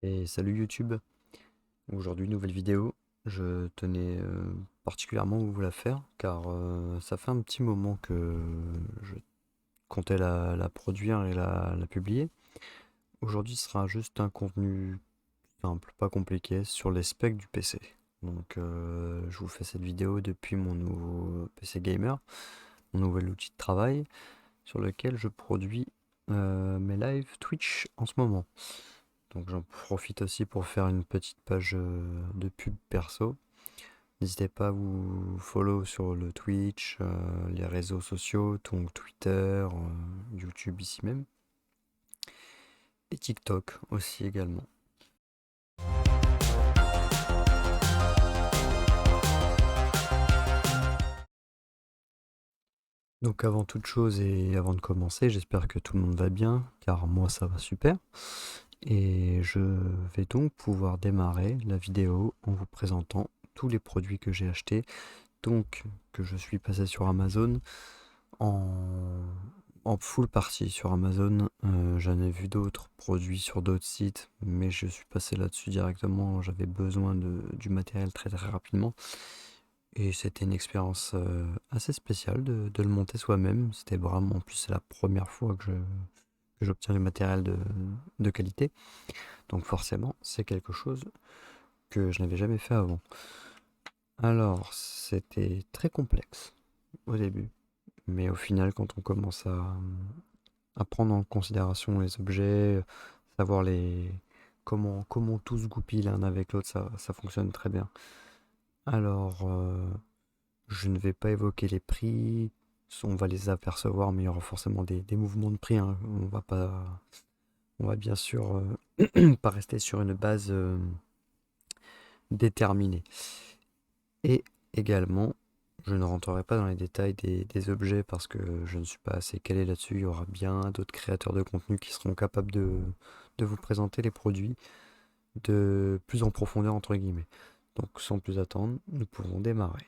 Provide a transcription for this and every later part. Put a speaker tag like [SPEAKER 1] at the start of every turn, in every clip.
[SPEAKER 1] Et salut YouTube, aujourd'hui nouvelle vidéo. Je tenais particulièrement à vous la faire car ça fait un petit moment que je comptais la produire et la publier. Aujourd'hui ce sera juste un contenu simple, pas compliqué, sur les specs du PC. Donc je vous fais cette vidéo depuis mon nouveau PC gamer, mon nouvel outil de travail sur lequel je produis mes lives Twitch en ce moment. Donc j'en profite aussi pour faire une petite page de pub perso. N'hésitez pas à vous follow sur le Twitch, les réseaux sociaux, donc Twitter, YouTube ici même, et TikTok aussi également. Donc avant toute chose et avant de commencer, j'espère que tout le monde va bien, car moi ça va super. Et je vais donc pouvoir démarrer la vidéo en vous présentant tous les produits que j'ai achetés, donc que je suis passé sur Amazon en, en full partie sur Amazon. J'en ai vu d'autres produits sur d'autres sites, mais je suis passé là-dessus directement. J'avais besoin du matériel très très rapidement. Et c'était une expérience assez spéciale de le monter soi-même. C'était vraiment, en plus, c'est la première fois que j'obtiens du matériel de qualité. Donc forcément, c'est quelque chose que je n'avais jamais fait avant. Alors, c'était très complexe au début. Mais au final, quand on commence à prendre en considération les objets, savoir comment tout se goupille l'un avec l'autre, ça fonctionne très bien. Alors, je ne vais pas évoquer les prix, on va les apercevoir, mais il y aura forcément des mouvements de prix, hein. On va bien sûr pas rester sur une base déterminée. Et également, je ne rentrerai pas dans les détails des objets parce que je ne suis pas assez calé là-dessus. Il y aura bien d'autres créateurs de contenu qui seront capables de vous présenter les produits de plus en profondeur, entre guillemets. Donc sans plus attendre, nous pouvons démarrer.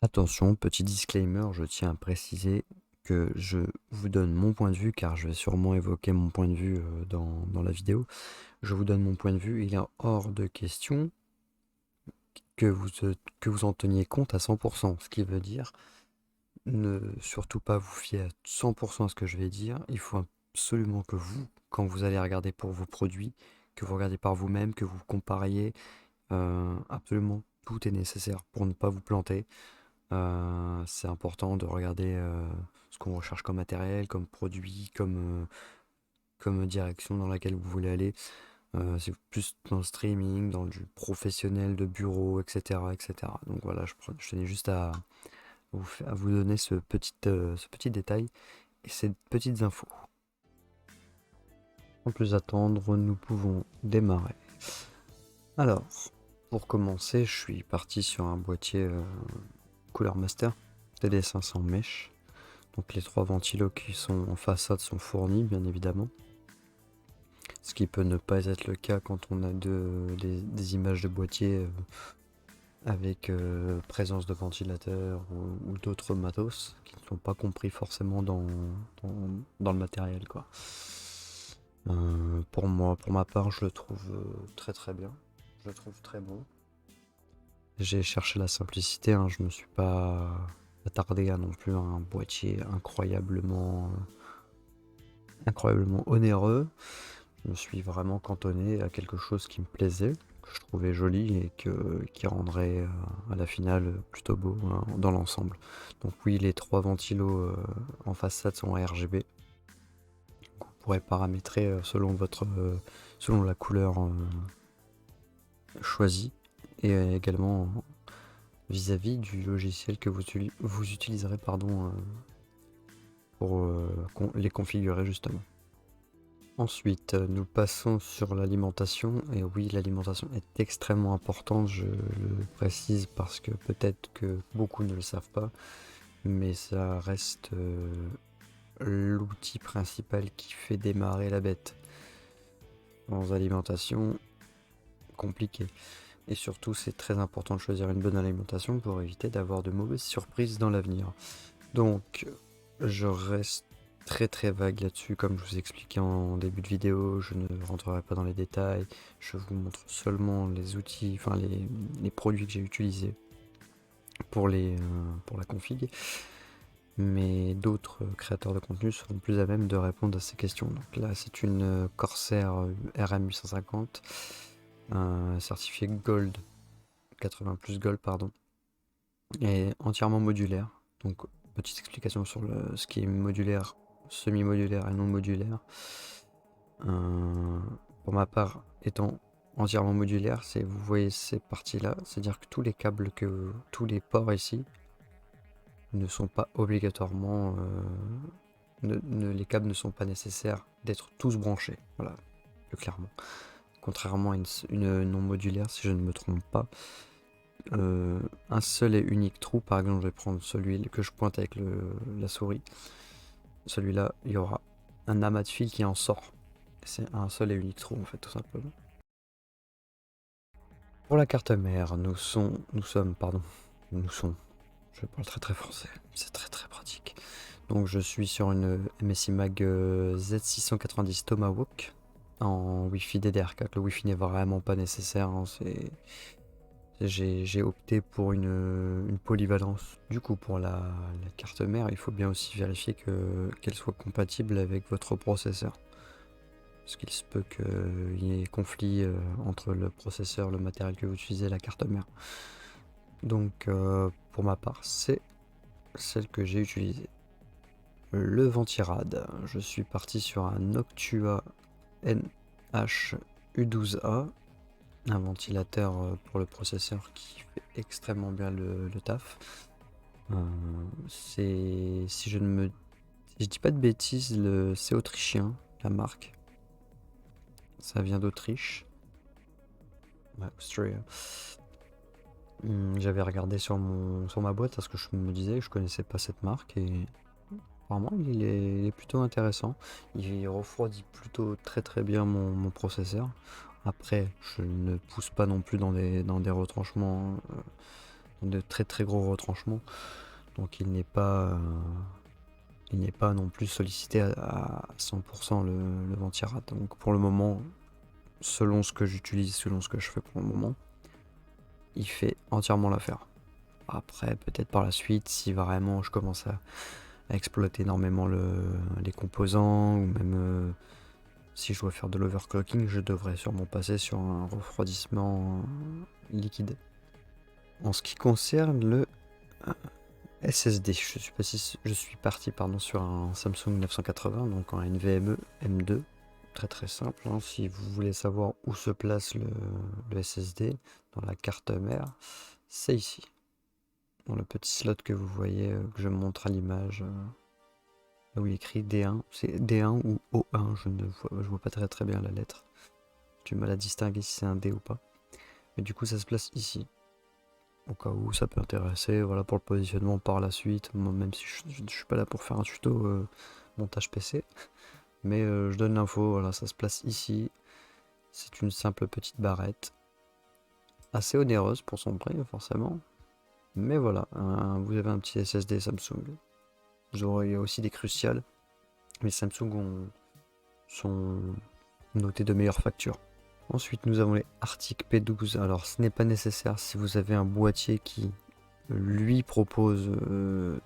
[SPEAKER 1] Attention, petit disclaimer, je tiens à préciser que je vous donne mon point de vue, car je vais sûrement évoquer mon point de vue dans la vidéo. Je vous donne mon point de vue, il est hors de question que vous en teniez compte à 100%, ce qui veut dire ne surtout pas vous fier à 100% à ce que je vais dire. Il faut absolument que vous, quand vous allez regarder pour vos produits, que vous regardez par vous-même, que vous compariez. Absolument tout est nécessaire pour ne pas vous planter. C'est important de regarder ce qu'on recherche comme matériel, comme produit, comme direction dans laquelle vous voulez aller. C'est plus dans le streaming, dans du professionnel de bureau, etc., etc. Donc voilà, je tenais juste à vous donner ce petit détail et ces petites infos. Sans plus attendre, nous pouvons démarrer. Alors, pour commencer, je suis parti sur un boîtier Cooler Master TD500 Mesh. Donc les trois ventilos qui sont en façade sont fournis, bien évidemment. Ce qui peut ne pas être le cas quand on a des images de boîtier avec présence de ventilateurs ou d'autres matos qui ne sont pas compris forcément dans le matériel, quoi. Pour moi, pour ma part, je le trouve très très bien. Je le trouve très bon. J'ai cherché la simplicité, hein, je me suis pas attardé à non plus un boîtier incroyablement onéreux. Je me suis vraiment cantonné à quelque chose qui me plaisait, que je trouvais joli et qui rendrait à la finale plutôt beau, hein, dans l'ensemble. Donc oui, les trois ventilos en façade sont RGB. Vous pourrez paramétrer selon la couleur choisie et également vis-à-vis du logiciel que vous utiliserez pour les configurer justement. Ensuite, nous passons sur l'alimentation. Et oui, l'alimentation est extrêmement importante, je le précise parce que peut-être que beaucoup ne le savent pas, mais ça reste l'outil principal qui fait démarrer la bête. Sans alimentation, compliqué. Et surtout, c'est très important de choisir une bonne alimentation pour éviter d'avoir de mauvaises surprises dans l'avenir. Donc, je reste très très vague là-dessus, comme je vous ai expliqué en début de vidéo, je ne rentrerai pas dans les détails, je vous montre seulement les outils, enfin les produits que j'ai utilisés pour pour la config, mais d'autres créateurs de contenu seront plus à même de répondre à ces questions. Donc là, c'est une Corsair RM850, certifié Gold, 80 plus Gold, pardon, et entièrement modulaire. Donc, petite explication sur ce qui est modulaire, semi-modulaire et non modulaire. Pour ma part, étant entièrement modulaire, vous voyez ces parties-là, c'est-à-dire que tous les câbles, tous les ports ici ne sont pas obligatoirement, les câbles ne sont pas nécessaires d'être tous branchés, voilà, plus clairement. Contrairement à une non modulaire, si je ne me trompe pas, un seul et unique trou, par exemple, je vais prendre celui que je pointe avec la souris. Celui-là, il y aura un amas de fil qui en sort. C'est un seul et unique trou, en fait, tout simplement. Pour la carte mère, je parle très très français, c'est très très pratique. Donc je suis sur une MSI Mag Z690 Tomahawk en Wi-Fi DDR4. Le Wi-Fi n'est vraiment pas nécessaire, hein, j'ai opté pour une polyvalence. Du coup, pour la carte mère, il faut bien aussi vérifier qu'elle soit compatible avec votre processeur. Parce qu'il se peut qu'il y ait conflit entre le processeur, le matériel que vous utilisez et la carte mère. Donc, pour ma part, c'est celle que j'ai utilisée. Le Ventirad, je suis parti sur un Noctua NH-U12A, un ventilateur pour le processeur qui fait extrêmement bien le taf. Si je dis pas de bêtises, c'est autrichien, la marque. Ça vient d'Autriche. Ouais, Austria. J'avais regardé sur ma boîte parce que je me disais que je connaissais pas cette marque et apparemment il est plutôt intéressant. Il refroidit plutôt très très bien mon processeur. Après, je ne pousse pas non plus dans des retranchements, dans de très très gros retranchements. Donc il n'est pas non plus sollicité à 100% le Ventirad. Donc pour le moment, selon ce que j'utilise, selon ce que je fais pour le moment, il fait entièrement l'affaire. Après, peut-être par la suite, si vraiment je commence à exploiter énormément les composants, ou même si je dois faire de l'overclocking, je devrais sûrement passer sur un refroidissement liquide. En ce qui concerne le SSD, je suis parti sur un Samsung 980, donc en NVMe M2. Très très simple, hein. Si vous voulez savoir où se place le SSD dans la carte mère, c'est ici. Dans le petit slot que vous voyez, que je montre à l'image, là où il est écrit D1, c'est D1 ou O1, je vois pas très très bien la lettre. J'ai du mal à distinguer si c'est un D ou pas. Mais du coup ça se place ici. Au cas où ça peut intéresser, voilà, pour le positionnement par la suite, moi, même si je suis pas là pour faire un tuto montage PC. Mais je donne l'info, voilà, ça se place ici. C'est une simple petite barrette. Assez onéreuse pour son prix, forcément. Mais voilà, vous avez un petit SSD Samsung. Vous aurez aussi des cruciales. Les Samsung sont notés de meilleure facture. Ensuite, nous avons les Arctic P12. Alors, ce n'est pas nécessaire si vous avez un boîtier qui, lui, propose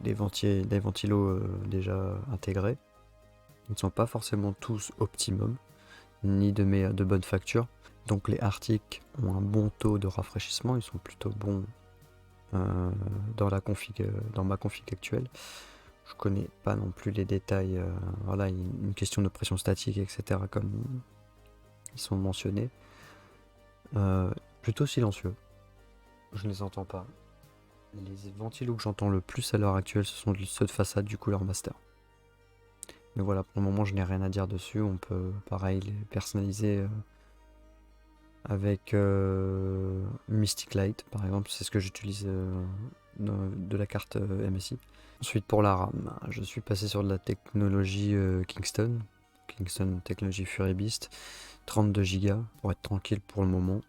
[SPEAKER 1] des ventilos déjà intégrés. Ils ne sont pas forcément tous optimum, ni de bonne facture. Donc, les Arctic ont un bon taux de rafraîchissement. Ils sont plutôt bons dans ma config actuelle. Je connais pas non plus les détails. Voilà, une question de pression statique, etc. comme ils sont mentionnés. Plutôt silencieux. Je ne les entends pas. Les ventilos que j'entends le plus à l'heure actuelle, ce sont ceux de façade du Cooler Master. Mais voilà, pour le moment, je n'ai rien à dire dessus. On peut, pareil, les personnaliser avec Mystic Light, par exemple. C'est ce que j'utilise de la carte MSI. Ensuite, pour la RAM, je suis passé sur de la technologie Kingston Technologie Fury Beast, 32 Go pour être tranquille pour le moment.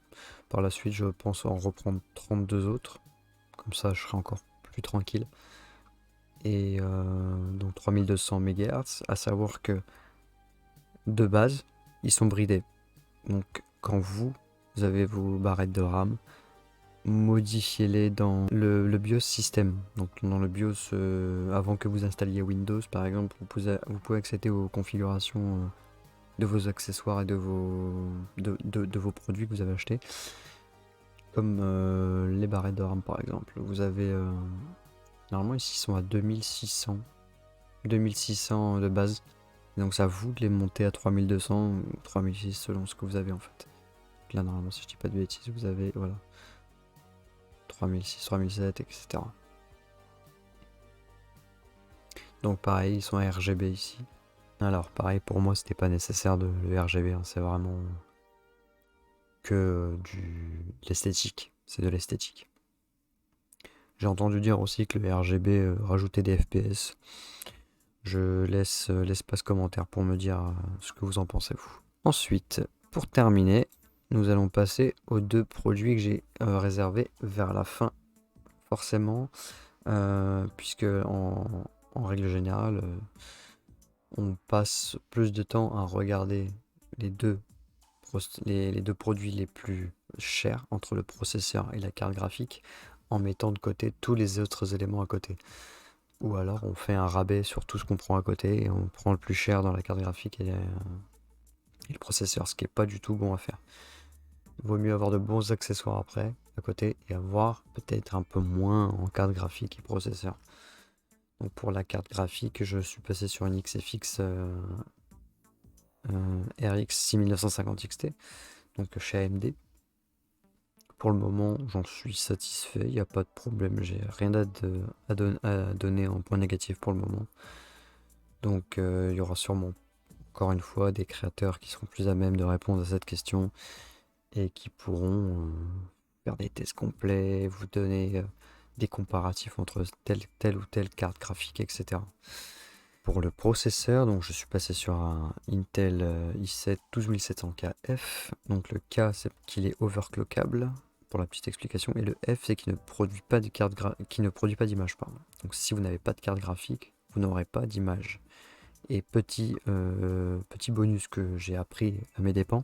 [SPEAKER 1] Par la suite, je pense en reprendre 32 autres. Comme ça, je serai encore plus tranquille. et donc 3200 MHz, à savoir que de base, ils sont bridés. Donc quand vous avez vos barrettes de RAM, modifiez-les dans le BIOS système. Donc dans le BIOS, avant que vous installiez Windows par exemple, vous pouvez accéder aux configurations de vos accessoires et de vos produits que vous avez achetés. Comme les barrettes de RAM par exemple. Vous avez... normalement ici ils sont à 2600 de base. Donc c'est à vous de les monter à 3200 ou 3006 selon ce que vous avez en fait. Là normalement si je dis pas de bêtises vous avez voilà 3006, 3007 etc. Donc pareil ils sont à RGB ici. Alors pareil pour moi c'était pas nécessaire de le RGB, hein, c'est vraiment que de l'esthétique, c'est de l'esthétique. J'ai entendu dire aussi que le RGB rajoutait des FPS. Je laisse l'espace commentaire pour me dire ce que vous en pensez vous. Ensuite, pour terminer, nous allons passer aux deux produits que j'ai réservés vers la fin, forcément, puisque en règle générale, on passe plus de temps à regarder les deux produits les plus chers entre le processeur et la carte graphique en mettant de côté tous les autres éléments à côté. Ou alors on fait un rabais sur tout ce qu'on prend à côté et on prend le plus cher dans la carte graphique et le processeur, ce qui n'est pas du tout bon à faire. Il vaut mieux avoir de bons accessoires après, à côté, et avoir peut-être un peu moins en carte graphique et processeur. Donc pour la carte graphique, je suis passé sur une XFX RX 6950 XT, donc chez AMD. Pour le moment, j'en suis satisfait, il n'y a pas de problème, j'ai rien à donner en point négatif pour le moment. Donc il y aura sûrement, encore une fois, des créateurs qui seront plus à même de répondre à cette question et qui pourront faire des tests complets, vous donner des comparatifs entre telle ou telle carte graphique, etc. Pour le processeur, donc je suis passé sur un Intel i7 12700KF. Donc le K, c'est qu'il est overclockable, pour la petite explication, et le F, c'est qu'il ne produit pas d'image. Donc si vous n'avez pas de carte graphique, vous n'aurez pas d'image. Et petit bonus que j'ai appris à mes dépens,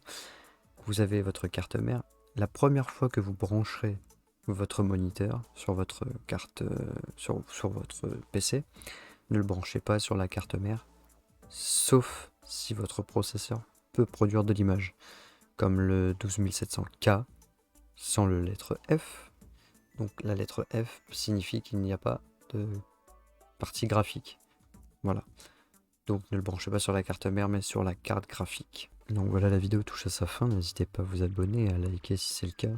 [SPEAKER 1] vous avez votre carte mère. La première fois que vous brancherez votre moniteur sur votre carte, sur votre PC, ne le branchez pas sur la carte mère, sauf si votre processeur peut produire de l'image, comme le 12700K sans le lettre F. Donc la lettre F signifie qu'il n'y a pas de partie graphique. Voilà. Donc ne le branchez pas sur la carte mère, mais sur la carte graphique. Donc voilà, la vidéo touche à sa fin. N'hésitez pas à vous abonner, à liker si c'est le cas,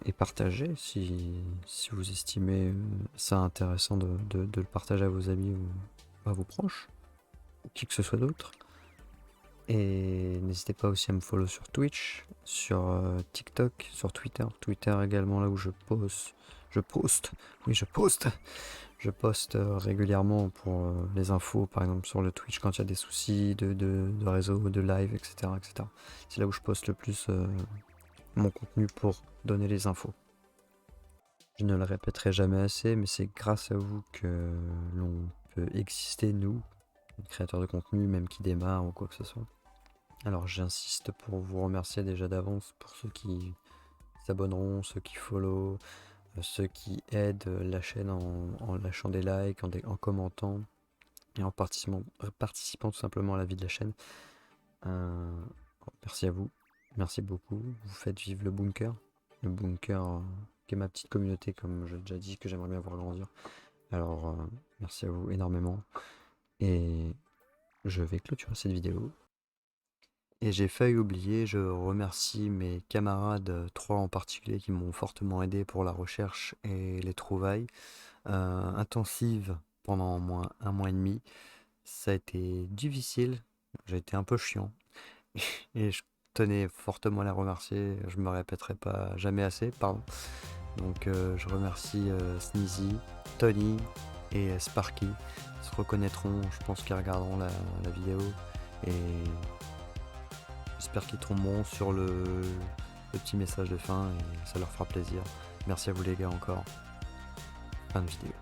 [SPEAKER 1] et partager si vous estimez ça intéressant de le partager à vos amis ou à vos proches, ou qui que ce soit d'autre. Et n'hésitez pas aussi à me follow sur Twitch, sur TikTok, sur Twitter également, là où je poste régulièrement pour les infos, par exemple sur le Twitch quand il y a des soucis de réseau, de live, etc. etc. C'est là où je poste le plus mon contenu pour donner les infos. Je ne le répéterai jamais assez, mais c'est grâce à vous que l'on peut exister, nous, créateurs de contenu, même qui démarrent ou quoi que ce soit. Alors j'insiste pour vous remercier déjà d'avance pour ceux qui s'abonneront, ceux qui follow, ceux qui aident la chaîne en lâchant des likes, en commentant et en participant tout simplement à la vie de la chaîne. Merci à vous, merci beaucoup, vous faites vivre le bunker qui est ma petite communauté, comme je l'ai déjà dit, que j'aimerais bien voir grandir. Alors merci à vous énormément et je vais clôturer cette vidéo. Et j'ai failli oublier, je remercie mes camarades, 3 en particulier, qui m'ont fortement aidé pour la recherche et les trouvailles intensives pendant au moins 1 mois et demi. Ça a été difficile, j'ai été un peu chiant et je tenais fortement à les remercier, je me répéterai pas jamais assez, pardon. Donc je remercie Sneezy, Tony et Sparky. Ils se reconnaîtront, je pense qu'ils regarderont la vidéo et j'espère qu'ils tomberont sur le petit message de fin et ça leur fera plaisir. Merci à vous les gars encore. Fin de vidéo.